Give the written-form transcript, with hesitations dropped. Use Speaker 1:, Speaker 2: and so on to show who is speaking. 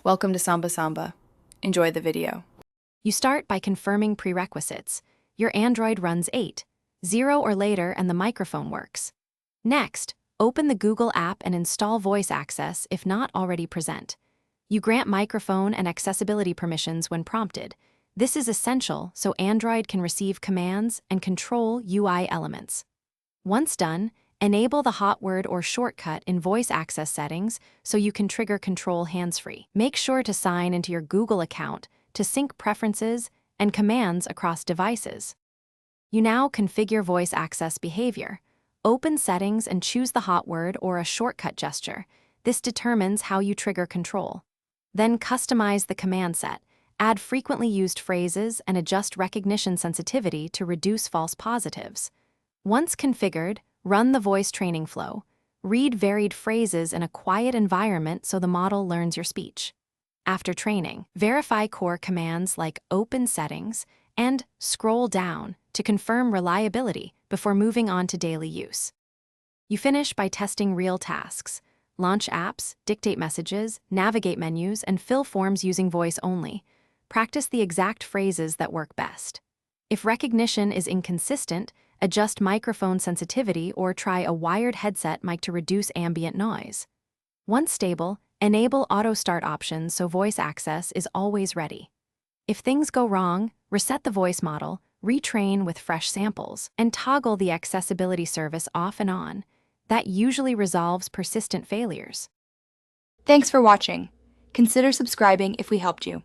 Speaker 1: Welcome to Samba Samba. Enjoy the video.
Speaker 2: You start by confirming prerequisites. Your Android runs 8, 0 or later, and the microphone works. Next, open the Google app and install voice access if not already present. You grant microphone and accessibility permissions when prompted. This is essential so Android can receive commands and control UI elements. Once done, enable the hot word or shortcut in voice access settings so you can trigger control hands-free. Make sure to sign into your Google account to sync preferences and commands across devices. You now configure voice access behavior. Open settings and choose the hot word or a shortcut gesture. This determines how you trigger control. Then customize the command set. Add frequently used phrases and adjust recognition sensitivity to reduce false positives. Once configured, run the voice training flow. Read varied phrases in a quiet environment so the model learns your speech. After training, verify core commands like open settings and scroll down to confirm reliability before moving on to daily use. You finish by testing real tasks. Launch apps, dictate messages, navigate menus, and fill forms using voice only. Practice the exact phrases that work best. If recognition is inconsistent, adjust microphone sensitivity or try a wired headset mic to reduce ambient noise. Once stable, enable auto start options so voice access is always ready. If things go wrong, reset the voice model, retrain with fresh samples, and toggle the accessibility service off and on. That usually resolves persistent failures.
Speaker 3: Thanks for watching. Consider subscribing if we helped you.